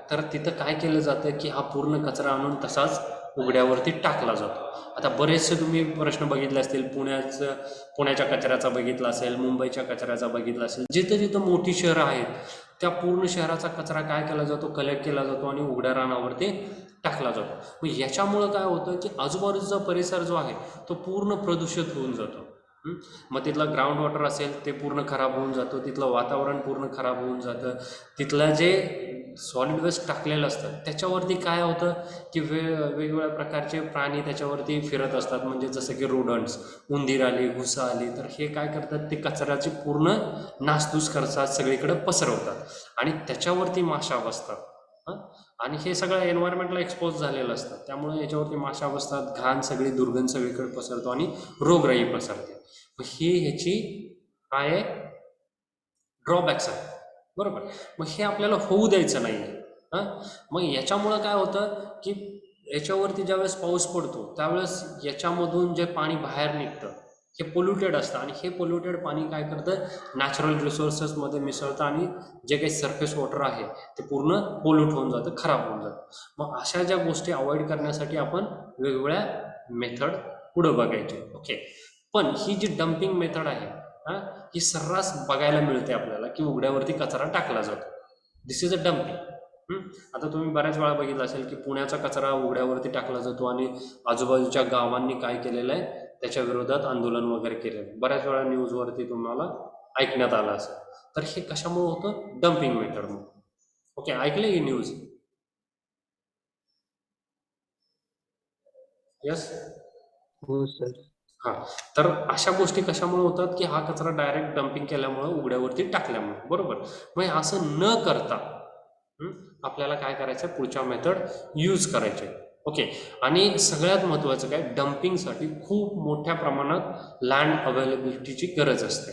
तर तिथं काय केलं जातं की हा पूर्ण कचरा आणून तसाच उघड्यावरती टाकला जातो. आता बरेचसे तुम्ही प्रश्न बघितले असतील, पुण्याच्या कचऱ्याचा बघितला असेल, मुंबईच्या कचऱ्याचा बघितला असेल. जिथं जिथं मोठी शहरं आहेत त्या पूर्ण शहराचा कचरा काय केला जातो, कलेक्ट केला जातो आणि उघड्या रानावरती टाकला जातो. मग याच्यामुळं काय होतं की आजूबाजूचा परिसर जो आहे तो पूर्ण प्रदूषित होऊन जातो. मग तिथलं ग्राउंड वॉटर असेल ते पूर्ण खराब होऊन जातं, तिथलं वातावरण पूर्ण खराब होऊन जातं. तिथलं जे सॉलिड वेस्ट टाकलेलं असतं त्याच्यावरती काय होतं की वेगवेगळ्या प्रकारचे प्राणी त्याच्यावरती फिरत असतात. म्हणजे जसं की रोडंट्स, उंदीर आली, घुसा आली, तर हे काय करतात, ते कचऱ्याची पूर्ण नासधूस करतात, सगळीकडे पसरवतात आणि त्याच्यावरती माशा बसतात. आणि हे सगळं एन्व्हायरमेंटला एक्सपोज झालेलं असतं, त्यामुळे याच्यावरती माशा बसतात, घाण सगळी दुर्गंध सगळीकडे पसरतो आणि रोगराई पसरते. मग ही ह्याची काय ड्रॉबॅक्स आहे, बरोबर. मग हे आपल्याला होऊ द्यायचं नाही आहे. मग याच्यामुळं काय होतं की याच्यावरती ज्यावेळेस पाऊस पडतो त्यावेळेस याच्यामधून जे पाणी बाहेर निघतं हे पोल्युटेड असतं आणि हे पोल्युटेड पाणी काय करतं, नॅचरल रिसोर्सेसमध्ये मिसळतं आणि जे काही सरफेस वॉटर आहे ते पूर्ण पोल्यूट होऊन जातं, खराब होऊन जातं. मग अशा ज्या गोष्टी अवॉइड करण्यासाठी आपण वेगवेगळ्या मेथड पुढं बघायचे. ओके, पण ही जी डम्पिंग मेथड आहे ही सर्रास बघायला मिळते आपल्याला की उघड्यावरती कचरा टाकला जातो. दिस इज अ डम्पिंग. आता तुम्ही बऱ्याच वेळा बघितलं असेल की पुण्याचा कचरा उघड्यावरती टाकला जातो आणि आजूबाजूच्या गावांनी काय केलेलं आहे त्याच्या विरोधात आंदोलन वगैरे केलेलं बऱ्याच वेळा न्यूजवरती तुम्हाला ऐकण्यात आलं असेल. तर हे कशामुळे होतं, डम्पिंग मेथडमुळे. ओके, ऐकलं ही न्यूज? यस. हो सर. हां, तर अशा गोष्टी कशामुळे होतात की हा कचरा डायरेक्ट डम्पिंग केल्यामुळं, उघड्यावरती टाकल्यामुळं, बरोबर. मग असं न करता आपल्याला काय करायचं, पुढच्या मेथड यूज करायचे. ओके, आणि सगळ्यात महत्त्वाचं काय, डम्पिंगसाठी खूप मोठ्या प्रमाणात लँड अवेलेबिलिटीची गरज असते,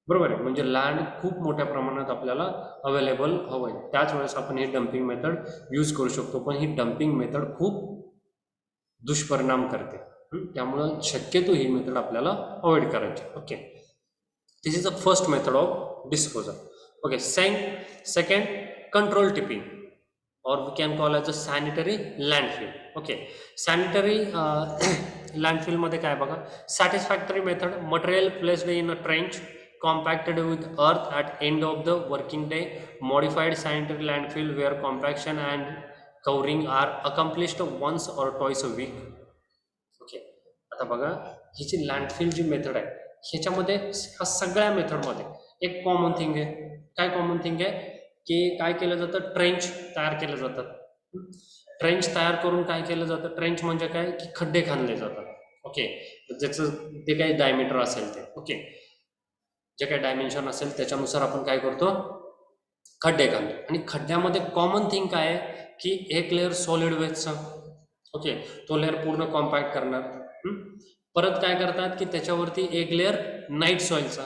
बरोबर आहे. म्हणजे लँड खूप मोठ्या प्रमाणात आपल्याला अवेलेबल हवं आहे, त्याच वेळेस आपण ही डम्पिंग मेथड यूज करू शकतो. पण ही डम्पिंग मेथड खूप दुष्परिणाम करते, त्यामुळं शक्यतो ही मेथड आपल्याला अवॉइड करायची. Okay, this is the first method of disposal. Okay, second, control tipping, or we can call as a sanitary landfill. Okay, sanitary landfill मध्ये काय बघा, satisfactory method, material placed in a trench compacted with earth at end of the working day. Modified sanitary landfill where compaction and covering are accomplished once or twice a week. Okay, आता बघा ही जी landfill जी method आहे ह्याच्यामध्ये ह्या सगळ्या मेथडमध्ये एक common thing आहे. काय कॉमन थिंग आहे की काय केलं जातं, ट्रेंच तयार केलं जातात. ट्रेंच तयार करून काय केलं जातं, ट्रेंच म्हणजे काय की खड्डे खाणले जातात. ओके, ज्याचं ते काही डायमीटर असेल ते, ओके, जे काही डायमेन्शन असेल त्याच्यानुसार आपण काय करतो, खड्डे घालतो. आणि खड्ड्यामध्ये कॉमन थिंग काय आहे की एक लेअर सॉलिड वेस्टचा, ओके, तो लेअर पूर्ण कॉम्पॅक्ट करणार. परत काय करतात की त्याच्यावरती एक लेअर नाईट सॉइलचा,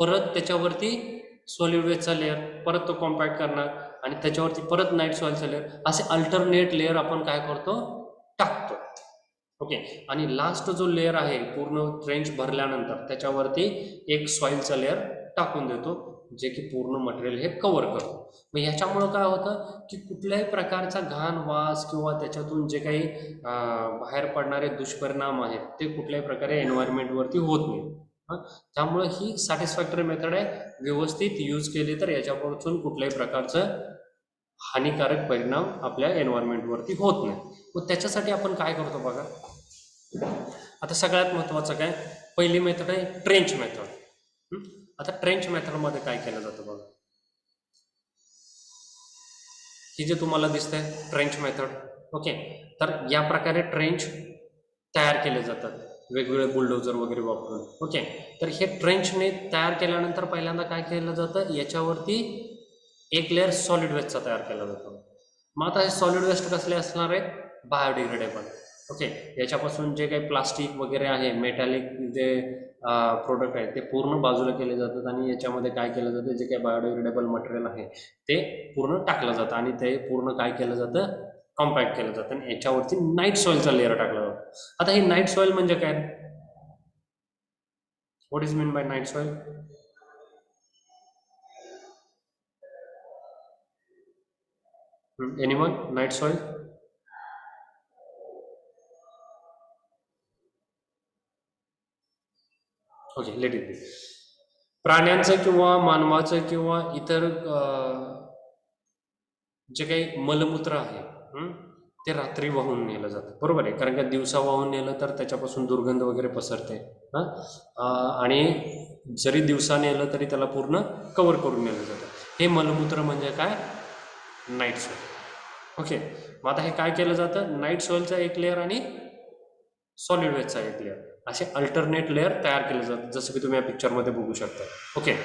परत त्याच्यावरती सॉलिड वेस्टचा लेअर, परत तो कॉम्पॅक्ट करणार आणि त्याच्यावरती परत नाईट सॉइलचा लेअर, असे अल्टरनेट लेअर आपण काय करतो, टाकतो. ओके, आणि लास्ट जो लेअर आहे पूर्ण ट्रेंच भरल्यानंतर त्याच्यावरती एक सॉइलचा लेअर टाकून देतो, जे की पूर्ण मटेरियल हे कव्हर करतो. मग ह्याच्यामुळं काय होतं की कुठल्याही प्रकारचा घाण वास किंवा त्याच्यातून जे काही बाहेर पडणारे दुष्परिणाम आहेत ते कुठल्याही प्रकारे एन्व्हायरमेंटवरती होत नाही. त्यामुळे ही सॅटिस्फॅक्टरी मेथड आहे. व्यवस्थित यूज केली तर याच्यापासून कुठल्याही प्रकारचं हानिकारक परिणाम आपल्या एन्व्हायरमेंटवरती होत नाही. मग त्याच्यासाठी आपण काय करतो बघा, आता सगळ्यात महत्त्वाचं काय, पहिली मेथड आहे ट्रेंच मेथड. आता ट्रेंच मेथडमध्ये काय केलं जातं बघा, ही जे तुम्हाला दिसतंय ट्रेंच मेथड. ओके, तर या प्रकारे ट्रेंच तयार केले जातात वेगवेगळे बुलडोजर वगैरे वापरून. ओके, तर हे ट्रेंचने तयार केल्यानंतर पहिल्यांदा काय केलं जातं, याच्यावरती एक लेअर सॉलिड वेस्टचा तयार केला जातो. मग आता हे सॉलिड वेस्ट कसले असणार आहेत, बायोडिग्रेडेबल. ओके, याच्यापासून जे काही प्लास्टिक वगैरे आहे, मेटॅलिक जे प्रोडक्ट आहे ते पूर्ण बाजूला केले जातात आणि याच्यामध्ये काय केलं जातं, जे काही बायोडिग्रेडेबल मटेरियल आहे ते पूर्ण टाकलं जातं आणि ते पूर्ण काय केलं जातं, कॉम्पॅक्ट केलं जातं आणि याच्यावरती नाईट सॉइलचा लेअर टाकला जातो. आता हे नाईट सॉइल म्हणजे काय, what is mean bye night soil? Anyone night soil? Okay, let it be. प्राण्यांचं किंवा मानवाचं किंवा इतर जे काही मलमूत्र आहे ते रात्री वाहून नेलं जातं, बरोबर आहे, कारण का दिवसा वाहून नेलं तर त्याच्यापासून दुर्गंध वगैरे पसरते. आणि जरी दिवसा नेलं तरी त्याला पूर्ण कव्हर करून नेलं जातं. हे मलमूत्र म्हणजे काय? Night soil. ओके, मग आता हे काय केलं जातं? नाईट सॉइलचा एक लेअर आणि सॉलिड वेस्टचा एक लेअर, असे अल्टरनेट लेअर तयार केले जातात, जसं की तुम्ही या पिक्चरमध्ये बघू शकता. ओके,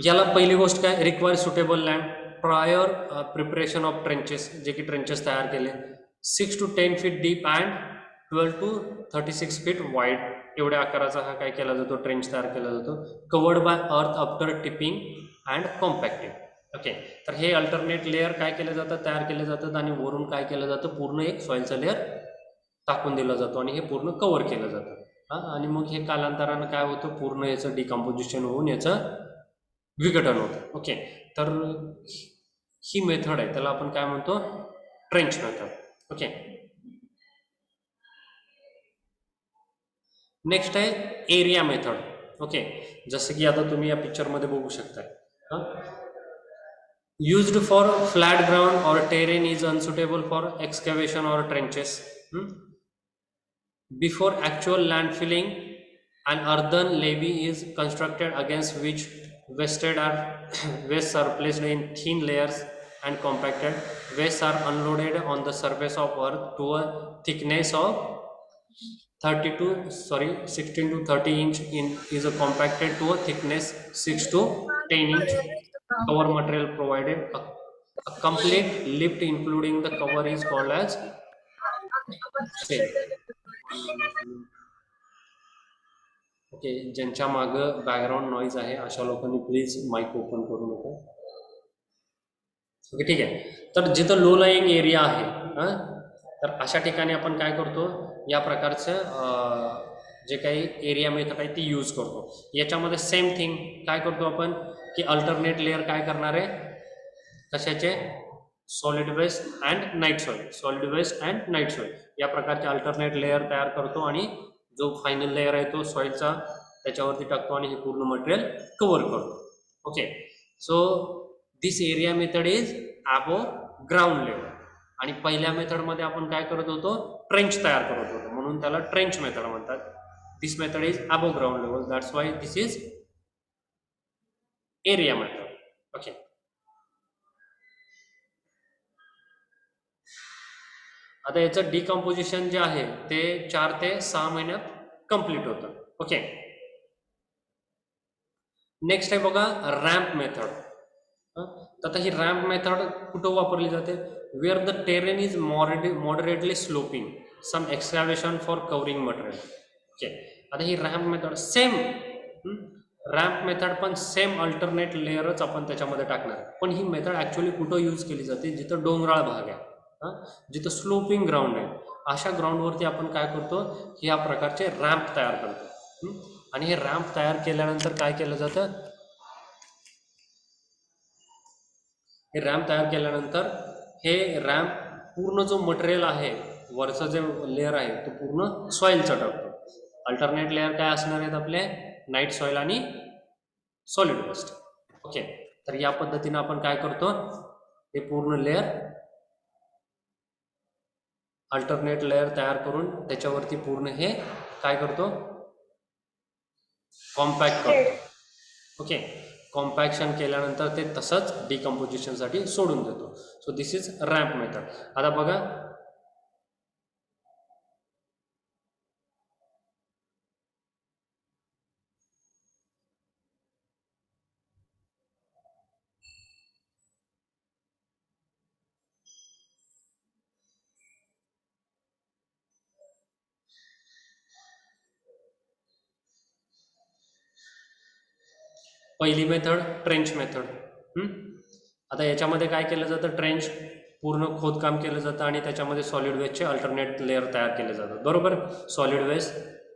याला पहिली गोष्ट काय? Require suitable land, prior preparation of trenches, जे की ट्रेंचेस तयार केले 6 to 10 feet deep and 12 to 36 feet wide, एवढ्या आकाराचा हा काय केला जातो? ट्रेंच तयार केला जातो. Covered by earth after tipping and compacting. Okay, तर हे अल्टरनेट लेअर काय केले जातात? तयार केले जातात, आणि वरून काय केलं जातं? पूर्ण एक सॉइलचा लेअर टाकून दिला जातो आणि हे पूर्ण कव्हर केलं जातं. आणि मग हे कालांतरानं काय होतं? पूर्ण याचं डिकम्पोजिशन होऊन याचं विघटन होतं. ओके, तर ही मेथड आहे, त्याला आपण काय म्हणतो? Trench method. ओके, नेक्स्ट आहे एरिया मेथड. ओके, जसं की आता तुम्ही या पिक्चरमध्ये बघू शकता, used for flat ground or terrain is unsuitable for excavation or trenches. Before actual land filling, an earthen levee is constructed against which wastes are placed in thin layers and compacted. Wastes are unloaded on the surface of earth to a thickness of 16 to 30 inch is compacted to a thickness 6 to 10 inch. Cover material provided. A complete lift including the cover is called as sail. Okay, ज्यांच्या मागं background noise आहे अशा लोकांनी please mic open करू नका. Okay, ठीक आहे. तर जिथं लो लाईंग एरिया आहे, तर अशा ठिकाणी आपण काय करतो? या प्रकारचं जे काही एरिया मेथड आहे ती यूज करतो. याच्यामध्ये सेम थिंग काय करतो आपण की अल्टरनेट लेअर काय करणार आहे? कशाचे? Solid waste and night soil, solid waste and night soil या प्रकारचे अल्टरनेट लेअर तयार करतो, आणि जो फायनल लेअर आहे तो सॉइलचा त्याच्यावरती टाकतो आणि हे पूर्ण मटेरियल कव्हर करतो. Okay, so this area method is above ground level. आणि पहिल्या मेथडमध्ये आपण काय करत होतो? ट्रेंच तयार करत होतो, म्हणून त्याला ट्रेंच मेथड म्हणतात. This method is above ground level, that's why this is area method. Okay, आता याचं डिकम्पोजिशन जे आहे ते 4 ते 6 महिन्यात कंप्लीट होतं. ओके, नेक्स्ट आहे बघा रॅम्प मेथड. तर आता ही रॅम्प मेथड कुठं वापरली जाते? Where the terrain is moderately sloping, some excavation for covering material. Okay, आता ही ramp method same, ramp method पण सेम अल्टरनेट लेअरच आपण त्याच्यामध्ये टाकणार, पण ही मेथड ॲक्च्युली कुठं यूज केली जाते? जिथं डोंगराळ भाग आहे, जिथं स्लोपिंग ग्राउंड आहे, अशा ग्राउंडवरती आपण काय करतो? की या प्रकारचे रॅम्प तयार करतो. आणि हे रॅम्प तयार केल्यानंतर काय केलं जातं? हे रॅम्प तयार केल्यानंतर हे रॅम्प पूर्ण जो मटेरियल आहे, वरचं जे लेअर आहे तो पूर्ण सॉइलचा टाकतो. अल्टरनेट लेअर काय असणार आहेत आपले? नाईट सॉइल आणि सॉलिड वेस्ट. ओके, तर या पद्धतीने आपण काय करतो? हे पूर्ण लेअर अल्टरनेट लेअर तयार करून त्याच्यावरती पूर्ण हे काय करतो? कॉम्पॅक्ट करतो. ओके, कॉम्पॅक्शन केल्यानंतर ते तसंच डिकम्पोजिशनसाठी सोडून देतो. So this is ramp method. आता बघा, पहिली मेथड ट्रेंच मेथड. आता याच्यामध्ये काय केलं जातं? ट्रेंच पूर्ण खोदकाम केलं जातं आणि त्याच्यामध्ये सॉलिड वेस्टचे अल्टरनेट लेअर तयार केले जातात, बरोबर? सॉलिड वेस्ट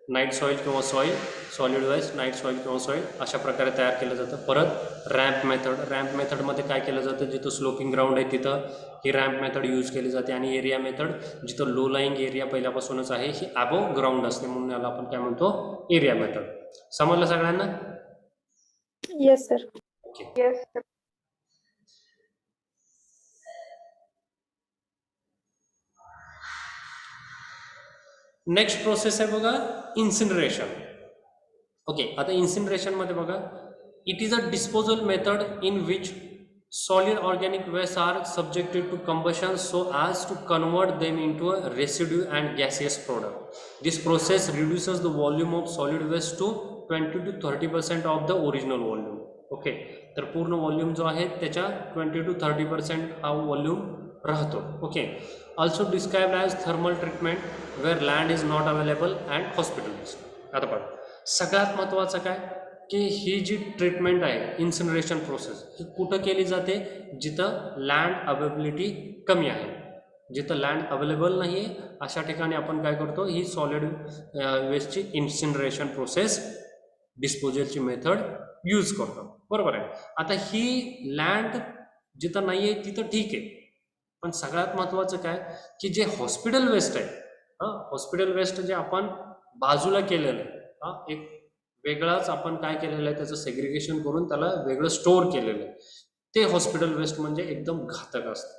नाईट सॉईल किंवा soil, solid waste, night soil किंवा सॉईल अशा प्रकारे तयार केलं जातं. परत रॅम्प मेथड, रॅम्प मेथडमध्ये काय केलं जातं, जिथं स्लोपिंग ग्राउंड आहे तिथं ही रॅम्प मेथड यूज केली जाते. आणि एरिया मेथड, जिथं लो लाईंग एरिया पहिल्यापासूनच आहे ही अबोव ग्राउंड असते, म्हणून याला आपण काय म्हणतो, एरिया मेथड. समजलं सगळ्यांना? Yes sir. Okay. Yes sir. Next process आहे बघा इन्सिनरेशन. ओके, आता इन्सिनरेशनमध्ये बघा, it is a disposal method in which solid organic wastes are subjected to combustion so as to convert them into a residue and gaseous product. This process reduces the volume of solid waste to 20 to 30% of the original volume. Okay, तर पूर्ण volume जो आहे त्याच्या 20 to 30% हा volume राहतो. Okay, also described as thermal treatment where land is not available and hospitals. आता बघा, सगळ्यात महत्त्वाचं काय की ही जी ट्रीटमेंट आहे इन्सिनरेशन प्रोसेस ही कुठं केली जाते, जिथं लँड अवेलेबिलिटी कमी आहे, जिथं लँड अवेलेबल नाही आहे अशा ठिकाणी आपण काय करतो, ही सॉलिड वेस्टची इन्सिनरेशन प्रोसेस डिस्पोजलची मेथड यूज करतो. बरोबर आहे. आता ही लँड जिथं नाही आहे तिथं ठीक आहे, पण सगळ्यात महत्त्वाचं काय की जे हॉस्पिटल वेस्ट आहे, हॉस्पिटल वेस्ट जे आपण बाजूला केलेलं आहे, एक वेगळाच आपण काय केलेलं आहे त्याचं सेग्रिगेशन करून त्याला वेगळं स्टोअर केलेलं आहे, ते हॉस्पिटल वेस्ट म्हणजे एकदम घातक असतं.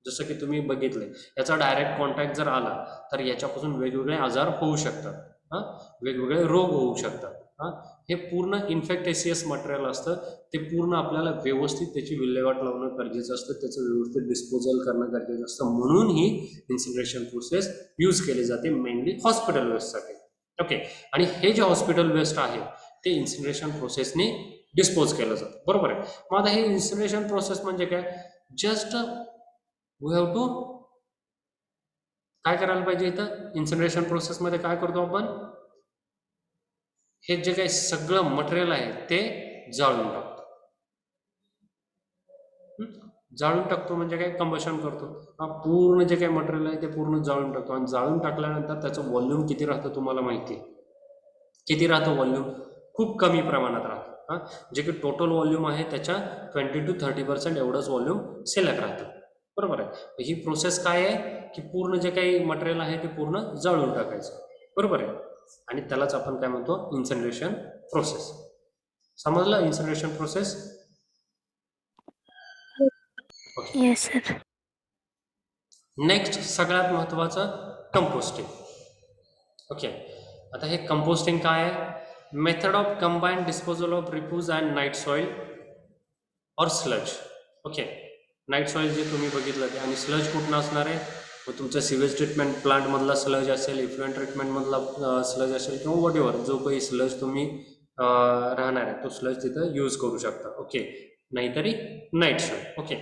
जसं की तुम्ही बघितले, याचा डायरेक्ट कॉन्टॅक्ट जर आला तर याच्यापासून वेगवेगळे आजार होऊ शकतात, वेगवेगळे रोग होऊ शकतात. हे पूर्ण इन्फेक्टेशियस मटेरियल असतं, ते पूर्ण आपल्याला व्यवस्थित त्याची विल्हेवाट लावणं गरजेचं असतं, त्याचं व्यवस्थित डिस्पोजल करणं गरजेचं असतं. म्हणून ही इन्सिनरेशन प्रोसेस यूज केली जाते मेनली हॉस्पिटल वेस्टसाठी. ओके, आणि हे जे हॉस्पिटल वेस्ट आहे ते इन्सिनरेशन प्रोसेसने डिस्पोज केलं जातं. बरोबर आहे. मग आता हे इन्सिनरेशन प्रोसेस म्हणजे काय, जस्ट वी हॅव टू काय करायला पाहिजे, इथं इन्सिनरेशन प्रोसेसमध्ये काय करतो आपण, हे जे काही सगळं मटेरियल आहे ते जाळून टाकतो. जाळून टाकतो म्हणजे काय, कंबशन करतो. पूर्ण जे काही मटेरियल आहे ते पूर्ण जाळून टाकतो. आणि जाळून टाकल्यानंतर त्याचं व्हॉल्यूम किती राहतं तुम्हाला माहिती आहे, किती राहतं व्हॉल्यूम, खूप कमी प्रमाणात राहतं. जे की टोटल व्हॉल्यूम आहे त्याच्या 20 to 30% एवढंच व्हॉल्यूम शिल्लक राहतं. बरोबर आहे. ही प्रोसेस काय आहे की पूर्ण जे काही मटेरियल आहे ते पूर्ण जाळून टाकायचं. बरोबर आहे. आणि त्यालाच आपण काय म्हणतो, इन्सिनरेशन प्रोसेस. समजलं incineration process? Yes sir. Next सगळ्यात महत्त्वाचं कंपोस्टिंग. ओके, आता हे कंपोस्टिंग काय आहे, method of combined disposal of refuse and night soil और स्लज. ओके, नाईट सॉईल जे तुम्ही बघितलं ते, आणि स्लज कुठनं असणार आहे, मग तुमचं सिवेज ट्रीटमेंट प्लांटमधला स्लज असेल, इफ्लुएंट ट्रीटमेंटमधला स्लज असेल, किंवा वॉट एव्हर जो काही स्लज तुम्ही राहणार आहे तो स्लज तिथं यूज करू शकता. ओके, नाहीतरी night soil. Okay,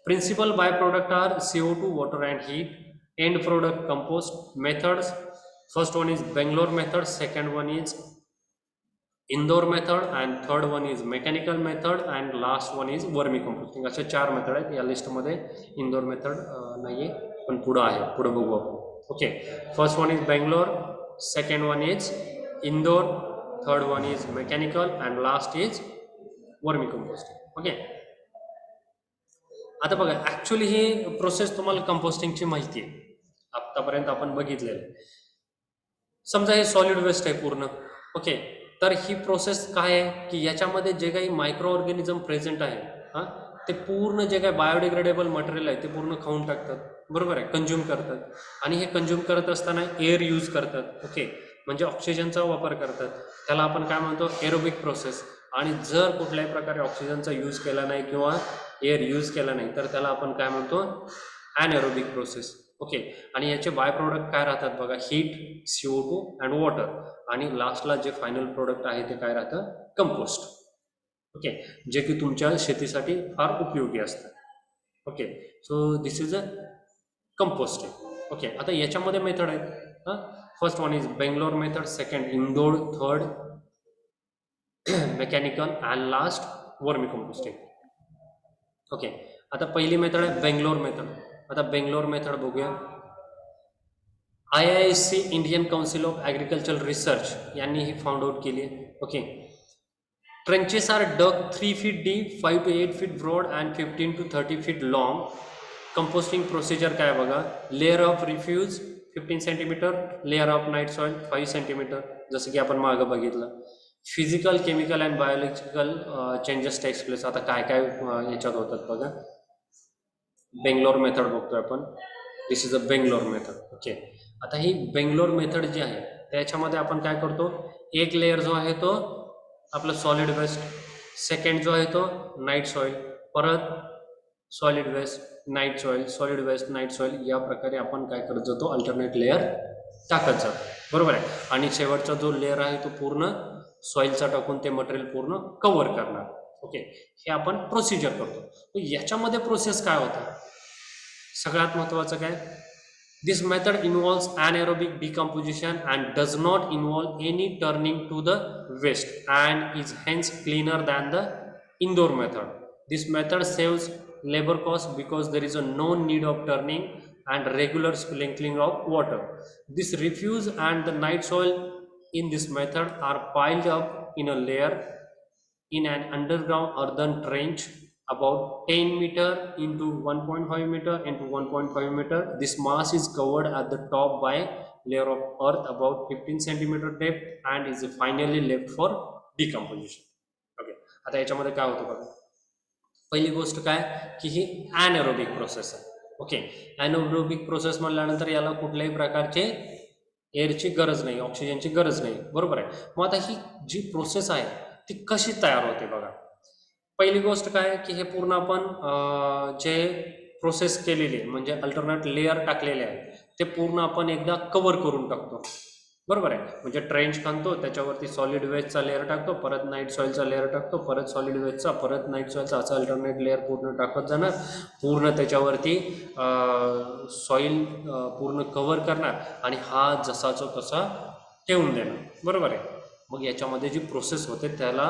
principal by product are CO2, water and heat. End product compost. Methods, first one is Bangalore method, second one is Indore method, and third one is mechanical method, and last one is vermicomposting. असे 4 method आहेत. या लिस्टमध्ये Indore method नाही आहे, पण पुढं आहे, पुढं बघू आपण. Okay, first one is Bangalore, second one is Indore, third one is mechanical, and last is vermicomposting. Okay, आता बघा, ॲक्च्युली ही प्रोसेस तुम्हाला कंपोस्टिंगची माहिती आहे, आत्तापर्यंत आपण बघितलेलं आहे. समजा हे सॉलिड वेस्ट आहे पूर्ण. ओके, तर ही प्रोसेस काय आहे की याच्यामध्ये जे काही मायक्रो ऑर्गॅनिझम प्रेझेंट आहे, ते पूर्ण जे काही बायोडिग्रेडेबल मटेरियल आहे ते पूर्ण खाऊन टाकतात. बरोबर आहे, कंझ्युम करतात. आणि हे कंझ्युम करत असताना एअर यूज करतात. ओके, म्हणजे ऑक्सिजनचा वापर करतात. त्याला आपण काय म्हणतो, एरोबिक प्रोसेस. आणि जर कुठल्याही प्रकारे ऑक्सिजनचा यूज केला नाही किंवा एअर यूज केला नाही तर त्याला आपण काय म्हणतो, ॲनएरोबिक प्रोसेस. ओके, आणि याचे बाय प्रोडक्ट काय राहतात बघा, हीट, CO2 अँड वॉटर. आणि लास्टला जे फायनल प्रोडक्ट आहे ते काय राहतं, कंपोस्ट. ओके, जे की तुमच्या शेतीसाठी फार उपयोगी असतं. Okay, so this is a composting. Okay, आता याच्यामध्ये मेथड आहेत. First one is Bangalore method, second Indore, third mechanical, and last vermi composting. Okay, आता पहिली मेथड आहे बेंगलोर मेथड. आता बेंगलोर मेथड बघूया. IISC Indian council of agriculture research यांनी ही फाउंड आउट केली आहे. Okay. Trenches R Doug 3 feet deep, 5 to 8 feet broad and 15 to 30 feet long. Composting procedure काय बघा, layer of refuse 15 centimetre, layer of night soil 5 centimetre, जसं की आपण मागं बघितलं. Physical, chemical and biological changes takes place. आता काय काय याच्यात होतात बघा. बेंगलोर मेथड बघतोय आपण. This is a Bangalore method. Okay. आता ही बेंगलोर मेथड जी आहे त्याच्यामध्ये आपण काय करतो, एक लेअर जो आहे तो आपलं सॉलिड वेस्ट, सेकंड जो आहे तो नाईट सॉइल, परत solid waste, night soil, solid waste, night soil, या प्रकारे आपण काय करत जातो, अल्टरनेट लेअर टाकत जातो. बरोबर आहे. आणि शेवटचा जो लेअर आहे तो पूर्ण सॉइलचा टाकून ते मटेरियल पूर्ण कव्हर करणार. ओके. हे आपण प्रोसिजर करतो. याच्यामध्ये प्रोसेस काय होतं, सगळ्यात महत्त्वाचं काय, this method involves anaerobic decomposition and does not involve any turning to the waste and is hence cleaner than the indoor method. This method saves labor cost because there is a no need of turning and regular sprinkling of water. This refuse and the night soil in this method are piled up in a layer in an underground earthen trench about 10 meter into 1.5 meter into 1.5 meter. This mass is covered at the top by layer of earth about 15 centimeter depth and is finally left for decomposition. Okay. आता याच्यामध्ये काय होतं बघा, पहिली गोष्ट काय की ही ॲनएरोबिक process आहे. ओके. ॲनएरोबिक प्रोसेस म्हणल्यानंतर याला कुठल्याही प्रकारचे एअरची गरज नाही, ऑक्सिजनची गरज नाही. बरोबर आहे. मग आता ही जी प्रोसेस आहे ती कशी तयार होते बघा. पहिली गोष्ट काय की हे पूर्ण आपण जे प्रोसेस केलेली आहे म्हणजे अल्टरनेट लेअर टाकलेले आहे ते पूर्ण आपण एकदा कव्हर करून टाकतो. बरोबर आहे. म्हणजे ट्रेंच खणतो, त्याच्यावरती सॉलिड वेस्टचा लेअर टाकतो, परत नाईट सॉइलचा लेअर टाकतो, परत सॉलिड वेस्टचा, परत नाईट सॉइलचा, असं अल्टरनेट लेअर पूर्ण टाकत जाणार. पूर्ण त्याच्यावरती सॉइल पूर्ण कव्हर करणार आणि हा जसाचा तसा ठेवून देणार. बरोबर आहे. मग याच्यामध्ये जी प्रोसेस होते त्याला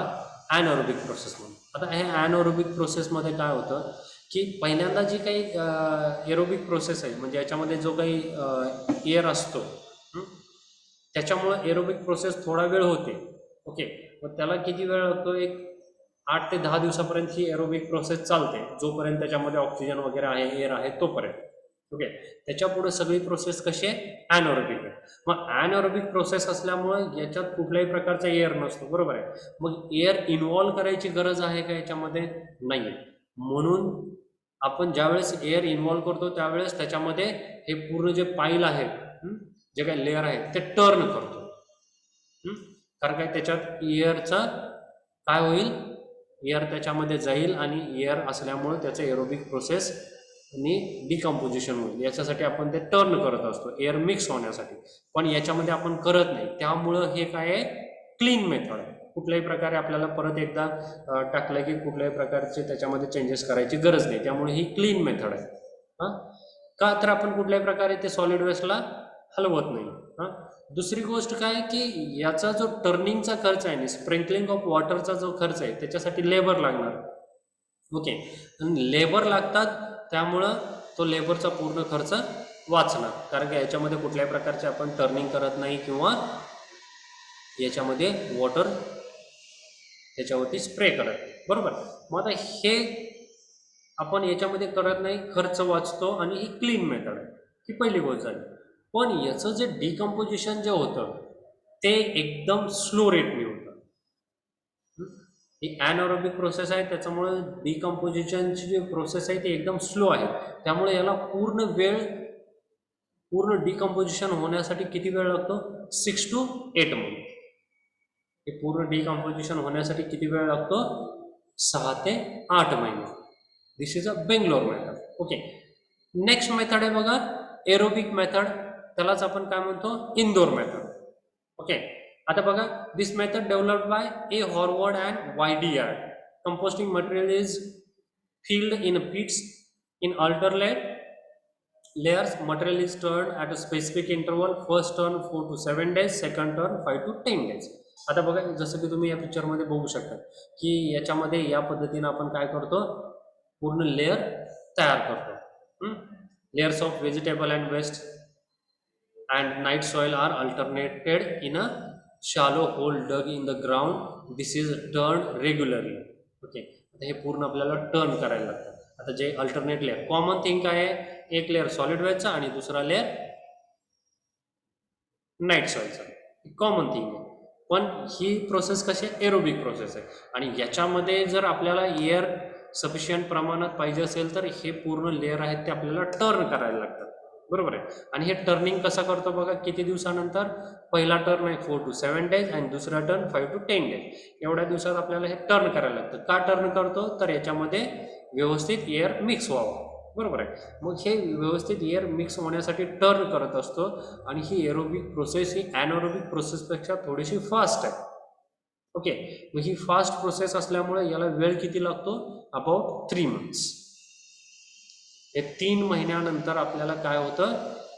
ॲनएरोबिक प्रोसेस म्हणून. आता हे ॲनएरोबिक प्रोसेसमध्ये काय होतं की पहिल्यांदा जी काही एरोबिक प्रोसेस आहे म्हणजे याच्यामध्ये जो काही एअर असतो त्याच्यामुळं एरोबिक प्रोसेस थोडा वेळ होते. ओके. मग त्याला किती वेळ लागतो, एक 8 ते 10 दिवसापर्यंत ही एरोबिक प्रोसेस चालते, जोपर्यंत त्याच्यामध्ये ऑक्सिजन वगैरे आहे, एअर आहे तोपर्यंत. ओके. त्याच्या पुढे सगळी प्रोसेस कशी आहे, ॲनएरोबिक आहे. मग ॲनएरोबिक प्रोसेस असल्यामुळे याच्यात कुठल्याही प्रकारचा एअर नसतो. बरोबर आहे. मग एअर इन्व्हॉल्व करायची गरज आहे का याच्यामध्ये, नाही आहे. म्हणून आपण ज्यावेळेस एअर इन्व्हॉल्व करतो त्यावेळेस त्याच्यामध्ये हे पूर्ण जे पाईल आहे, जे काही लेअर आहे ते टर्न करतो. कारण काय त्याच्यात एअरचा काय होईल, एअर त्याच्यामध्ये जाईल आणि एअर असल्यामुळे त्याचं एरोबिक प्रोसेस आणि डिकम्पोजिशन होईल. याच्यासाठी आपण ते टर्न करत असतो एअर मिक्स होण्यासाठी, पण याच्यामध्ये आपण करत नाही. त्यामुळं हे काय आहे, क्लीन मेथड आहे. कुठल्याही प्रकारे आपल्याला परत एकदा टाकलं की कुठल्याही प्रकारचे त्याच्यामध्ये चेंजेस करायची गरज नाही. त्यामुळे ही क्लीन मेथड आहे. हां, का तर आपण कुठल्याही प्रकारे ते सॉलिड वेस्टला हलवत नाही. हां. दुसरी गोष्ट काय की याचा जो टर्निंगचा खर्च आहे, स्प्रिंकलिंग ऑफ वॉटरचा जो खर्च आहे त्याच्यासाठी लेबर लागणार. ओके. लेबर लागतात, त्यामुळं तो लेबरचा पूर्ण खर्च वाचणार. कारण की याच्यामध्ये कुठल्याही प्रकारचे आपण टर्निंग करत नाही किंवा याच्यामध्ये वॉटर त्याच्यावरती स्प्रे करत नाही. बरोबर. मग आता हे आपण याच्यामध्ये करत नाही, खर्च वाचतो आणि ही क्लीन मेथड आहे. ही पहिली गोष्ट झाली. पण याचं जे डिकम्पोजिशन जे होतं ते एकदम स्लो रेटने होतं. ही ॲनएरोबिक प्रोसेस आहे त्याच्यामुळे डिकम्पोजिशनची जी प्रोसेस आहे ती एकदम स्लो आहे. त्यामुळे याला पूर्ण डिकम्पोजिशन होण्यासाठी किती वेळ लागतो, 6 to 8 मंथ. हे पूर्ण डिकम्पोजिशन होण्यासाठी किती वेळ लागतो, 6 ते 8 महिने. This is a Bangalore method. Okay. Next method आहे बघा एरोबिक मेथड, त्यालाच आपण काय म्हणतो, इंडोर मेथड. ओके. आता बघा, this method developed by A Howard and वायडीयार्ड. Composting material is filled in pits in alternate layers. Material is turned at a specific interval. First turn 4 to 7 days, second turn 5 to 10 days. आता बघा, जसं की तुम्ही या पिक्चरमध्ये बघू शकता की याच्यामध्ये या पद्धतीनं आपण काय करतो, पूर्ण लेअर तयार करतो. Layers of vegetable and waste, and night soil are alternated in a shallow hole dug in the ground. This is turned regularly. Okay, आता हे पूर्ण आपल्याला टर्न करायला लागतं. आता जे अल्टरनेट लेअर, कॉमन थिंग काय आहे, एक लेअर सॉलिड वेलचा आणि दुसरा लेअर नाईट सॉइलचा, कॉमन थिंग आहे. पण ही प्रोसेस कशी आहे, एरोबिक प्रोसेस आहे आणि याच्यामध्ये जर आपल्याला एअर सफिशियंट प्रमाणात पाहिजे असेल तर हे पूर्ण लेअर आहेत ते आपल्याला टर्न करायला लागतात. बरोबर आहे. आणि हे टर्निंग कसं करतो बघा, किती दिवसानंतर, पहिला टर्न आहे 4 to 7 days आणि दुसरा टर्न 5 to 10 days. एवढ्या दिवसात आपल्याला हे टर्न करायला लागतं. का टर्न करतो, तर याच्यामध्ये व्यवस्थित एअर मिक्स व्हावं. बरोबर आहे. मग हे व्यवस्थित एअर मिक्स होण्यासाठी टर्न करत असतो आणि ही एरोबिक प्रोसेस ही ॲनोरोबिक प्रोसेसपेक्षा थोडीशी फास्ट आहे. ओके, मग ही फास्ट प्रोसेस असल्यामुळे याला वेळ किती लागतो, अबाउट 3 months. हे 3 महिन्यानंतर आपल्याला काय होतं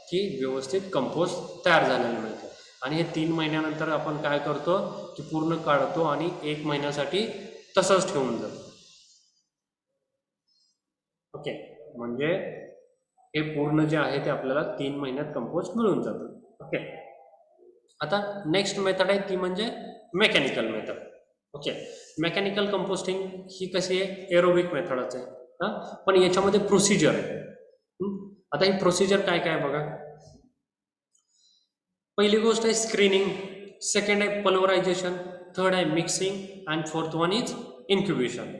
की व्यवस्थित कंपोस्ट तयार झालेलं मिळतं. आणि हे 3 महिन्यानंतर आपण काय करतो की पूर्ण काढतो आणि 1 महिन्यासाठी तसंच ठेवून जातो. ओके, म्हणजे हे पूर्ण जे आहे ते आपल्याला 3 महिन्यात कंपोस्ट मिळून जातं. ओके, आता नेक्स्ट मेथड आहे ती म्हणजे mechanical method. Okay, mechanical composting ही कशी आहे, एरोबिक मेथडच आहे. पण याच्यामध्ये प्रोसिजर आहे. आता ही प्रोसिजर काय काय बघा. पहिली गोष्ट आहे स्क्रीनिंग, सेकंड आहे पल्वरायझेशन, थर्ड आहे mixing and fourth one is incubation.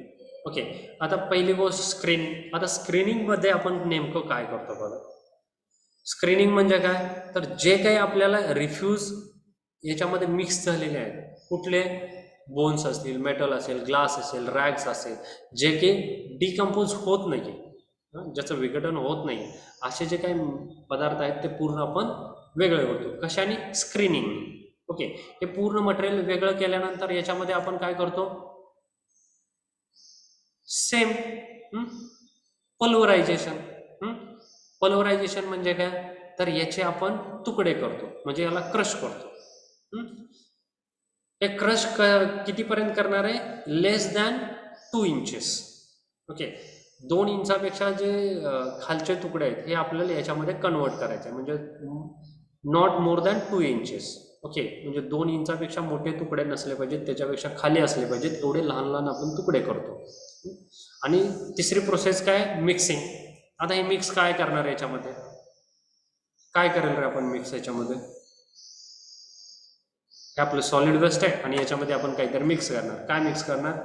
Okay, आता पहिली गोष्ट स्क्रीनिंग. आता स्क्रीनिंगमध्ये आपण नेमकं काय करतो बघा. स्क्रीनिंग म्हणजे काय, तर जे काही आपल्याला रिफ्यूज याच्यामध्ये मिक्स झालेले आहेत, कुठले बोन्स असतील, मेटल असेल, ग्लास असेल, रॅग्स असेल, जे की डिकम्पोज होत नाही, ज्याचं विघटन होत नाही, असे जे काही पदार्थ आहेत ते पूर्ण आपण वेगळे करतो. कशाने, स्क्रीनिंग. ओके, हे पूर्ण मटेरियल वेगळं केल्यानंतर याच्यामध्ये आपण काय करतो, सेम पल्वरायझेशन. पल्वरायझेशन म्हणजे काय, तर याचे आपण तुकडे करतो, म्हणजे याला क्रश करतो. हे क्रश कितीपर्यंत करणार आहे, लेस दॅन 2 inches. ओके, 2 इंचापेक्षा जे खालचे तुकडे आहेत हे आपल्याला याच्यामध्ये कन्वर्ट करायचे, म्हणजे not more than 2 inches. Okay, म्हणजे 2 इंचापेक्षा मोठे तुकडे नसले पाहिजेत, त्याच्यापेक्षा खाली असले पाहिजेत, एवढे लहान लहान आपण तुकडे करतो. आणि तिसरी प्रोसेस काय, मिक्सिंग. आता हे मिक्स काय करणार आहे, याच्यामध्ये काय करेल रे आपण मिक्स, याच्यामध्ये हे आपलं सॉलिड वेस्ट आहे आणि याच्यामध्ये आपण काहीतरी मिक्स करणार. काय मिक्स करणार,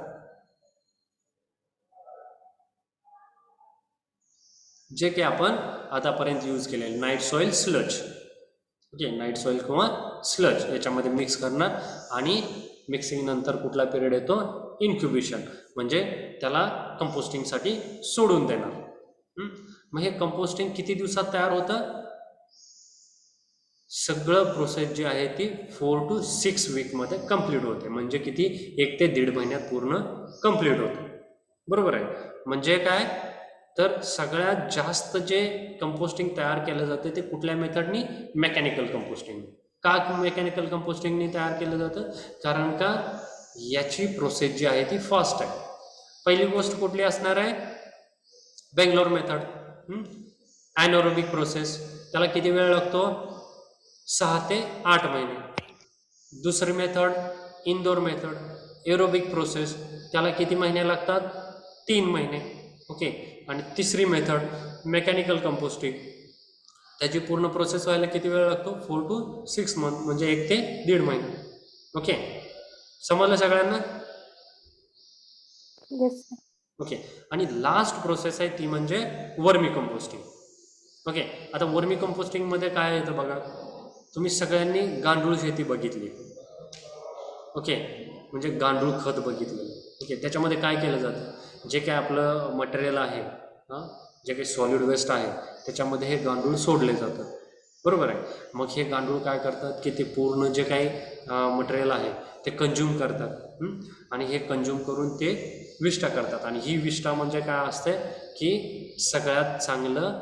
जे की आपण आतापर्यंत यूज केलेले night soil sludge. Okay, night soil किंवा स्लज याच्यामध्ये मिक्स करणार आणि मिक्सिंग नंतर कुठला पिरियड येतो, इन्क्युबेशन, म्हणजे त्याला कंपोस्टिंगसाठी सोडून देणार. मग हे कंपोस्टिंग किती दिवसात तयार होतं, सगळं प्रोसेस जी आहे ती 4 to 6 weekमध्ये कंप्लीट होते, म्हणजे किती, 1 ते 1.5 महिन्यात पूर्ण कंप्लीट होते. बरोबर आहे. म्हणजे काय, तर सगळ्यात जास्त जे कंपोस्टिंग तयार केलं जातं ते कुठल्या मेथडनी, मेकॅनिकल कंपोस्टिंग. का मेकॅनिकल कंपोस्टिंगनी तयार केलं जातं, कारण का याची प्रोसेस जी आहे ती फास्ट आहे. पहिली गोष्ट कुठली असणार आहे, बेंगलोर मेथड, ॲनोरोबिक प्रोसेस, त्याला किती वेळ लागतो, 6 ते 8 महिने. दुसरी method Indore method, aerobic process, त्याला किती महिने लागतात, 3 महिने. ओके, आणि तिसरी मेथड मेकॅनिकल कंपोस्टिंग, त्याची पूर्ण प्रोसेस व्हायला किती वेळ लागतो, 4 to 6 months, म्हणजे 1 ते 1.5 महिने. ओके, समजलं सगळ्यांना. ओके, आणि लास्ट प्रोसेस आहे ती म्हणजे वर्मी कंपोस्टिंग. ओके, आता वर्मी कंपोस्टिंगमध्ये काय येतं बघा, तुम्ही सगळ्यांनी गांडूळ शेती बघितली. ओके, म्हणजे गांडूळ खत बघितलं. ओके, त्याच्यामध्ये काय केलं जातं, जे काय आपलं मटेरियल आहे, जे काही सॉलिड वेस्ट आहे त्याच्यामध्ये हे गांडूळ सोडले जातं. बरोबर आहे. मग हे गांडूळ काय करतात की ते पूर्ण जे काही मटेरियल आहे ते कंझ्युम करतात, आणि हे कंझ्युम करून ते विष्ठा करतात. आणि ही विष्ठा म्हणजे काय असते की सगळ्यात चांगलं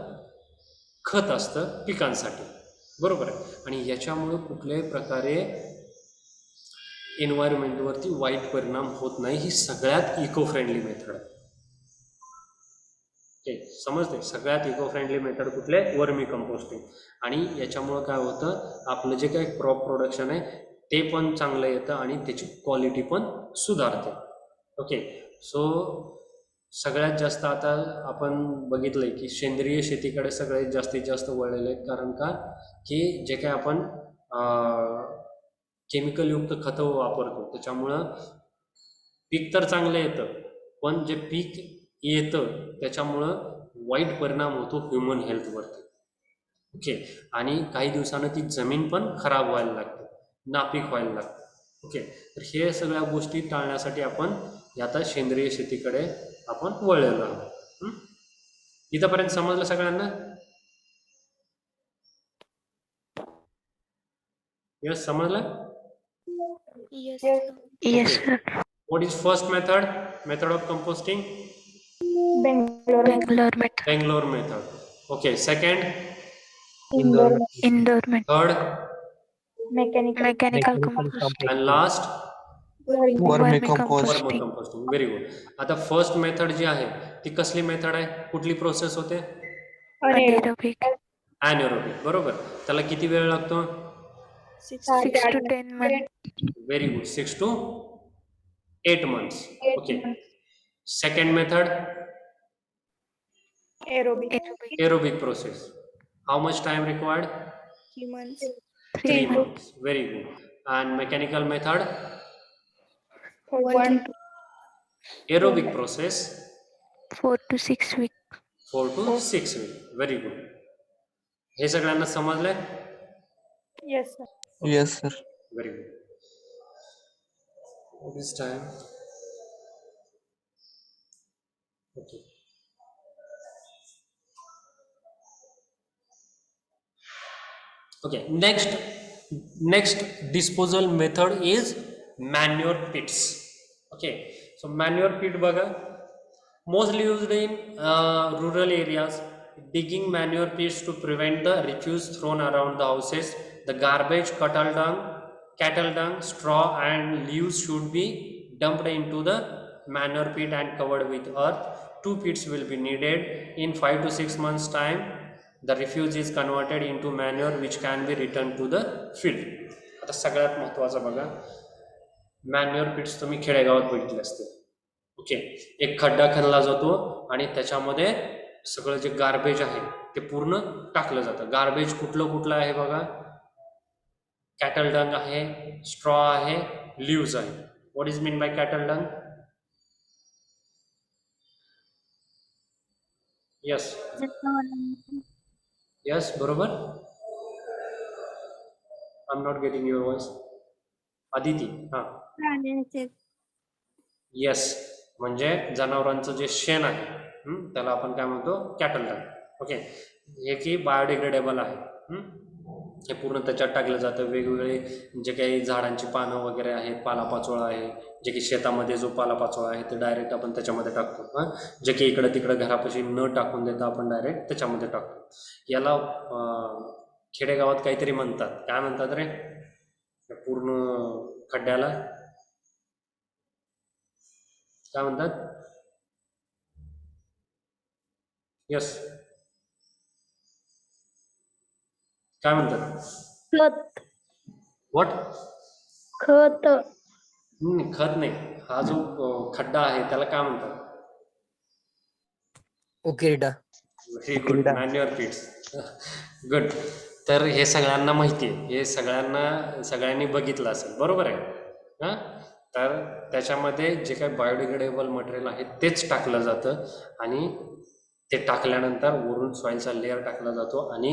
खत असतं पिकांसाठी. बरोबर आहे. आणि याच्यामुळे कुठल्याही प्रकारे एन्व्हायरमेंटवरती वाईट परिणाम होत नाही. ही सगळ्यात इको फ्रेंडली मेथड आहे. ओके, समजते. सगळ्यात इको फ्रेंडली मेथड कुठले? वर्मी कंपोस्टिंग. आणि याच्यामुळं काय होतं, आपलं जे काही क्रॉप प्रोडक्शन आहे ते पण चांगलं येतं आणि त्याची क्वालिटी पण सुधारते. ओके, सो सगळ्यात जास्त आता आपण बघितलंय की सेंद्रिय शेतीकडे सगळे जास्तीत जास्त वळलेले आहेत. कारण का की जे काही आपण केमिकलयुक्त खतं वापरतो त्याच्यामुळं पीक तर चांगलं येतं, पण जे पीक येतं त्याच्यामुळं वाईट परिणाम होतो ह्युमन हेल्थवरती. ओके, आणि काही दिवसानं ती जमीन पण खराब व्हायला लागते, नापीक व्हायला लागते. ओके, तर हे सगळ्या गोष्टी टाळण्यासाठी आपण आता सेंद्रिय शेतीकडे आपण वळलेलो आहोत. इथंपर्यंत समजलं सगळ्यांना? यस, समजलं? Yes. Okay. Yes, sir. What is first method? Method of composting? Bangalore method. Bangalore method. Okay. Second, Indoor Indoor method. third, Mechanical mechanical composting. composting. and last, Vermi worm composting. Composting. Very good. आता first method जी आहे ती कसली method आहे? कुठली process होते? Anaerobic. ॲनएरोबिक. बरोबर. त्याला किती वेळ लागतो? 6 to 10 months. Very good. 6 to 8 months. Okay. Second method, Aerobic. aerobic process. How much time required? 3 months. 3 months. Very good. And mechanical method, 1 to aerobic process, 4 to 6 weeks. 4 to 6 weeks. Very good. हे सगळ्यांना समजलंय? Yes, sir. Yes, sir. Very good. What is time? Okay. Okay. Next disposal method is manure pits. Okay. So manure pit बघा, mostly used in rural areas. Digging manure pits to prevent the refuse thrown around the houses. The garbage, cattle dung, straw and leaves should be dumped into the manure pit and covered with earth. 2 pits will be needed. In 5 to 6 months time, the refuse is converted into manure which can be returned to the field. आता सगळ्यात महत्त्वाचं बघा, manure पिट्स तुम्ही खेडेगावात बघितले असते. Okay, एक खड्डा खणला जातो आणि त्याच्यामध्ये सगळं जे गार्बेज आहे ते पूर्ण टाकलं जातं. गार्बेज कुठलं आहे बघा, कॅटल डंग आहे, स्ट्रॉ आहे, लिव्ज आहे. What is mean by cattle dung? Yes, yes, बरोबर. I am not getting your voice. Aditi, हा, येस, म्हणजे जनावरांचं जे शेण आहे त्याला आपण काय म्हणतो? कॅटल डंग. ओके, हे की बायोडिग्रेडेबल आहे. हे पूर्ण त्याच्यात टाकलं जातं. वेगवेगळे जे काही झाडांची पानं वगैरे आहेत, पालापाचोळा आहे, जे की शेतामध्ये जो पालापाचोळा आहे ते डायरेक्ट आपण त्याच्यामध्ये टाकतो. जे की इकडं तिकडं घरापाशी न टाकून देता आपण डायरेक्ट त्याच्यामध्ये टाकतो. याला खेडेगावात काहीतरी म्हणतात. काय म्हणतात रे पूर्ण खड्ड्याला? काय म्हणतात? यस, काय म्हणतात? खत. व्हॉट? खत. खत नाही, हा जो खड्डा आहे त्याला काय म्हणतात? Ukirida. Very good. Manure pits. Good. तर हे सगळ्यांना माहिती आहे, हे सगळ्यांनी बघितलं असेल, बरोबर आहे. हां, तर त्याच्यामध्ये जे काही बायोडिग्रेडेबल मटेरियल आहे तेच टाकलं जातं आणि ते टाकल्यानंतर वरून सॉईलचा लेअर टाकला जातो आणि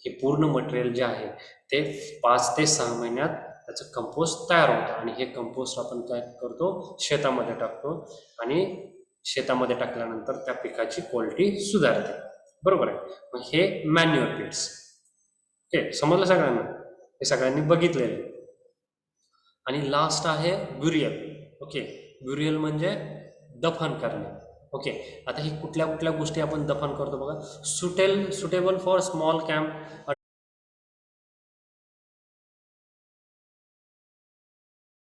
हे पूर्ण मटेरियल जे आहे ते 5 ते 6 महिन्यात त्याचं कंपोस्ट तयार होतं आणि हे कंपोस्ट आपण काय करतो? शेतामध्ये टाकतो आणि शेतामध्ये टाकल्यानंतर त्या पिकाची क्वालिटी सुधारते. बरोबर आहे. मग हे मॅन्युअर पिट्स. ओके, समजलं सगळ्यांना? हे सगळ्यांनी बघितलेलं. आणि लास्ट आहे ब्युरियल. ओके, ब्युरियल म्हणजे दफन करणे. ओके, आता ही कुठल्या गोष्टी आपण दफन करतो बघा. Suitable for small camp, a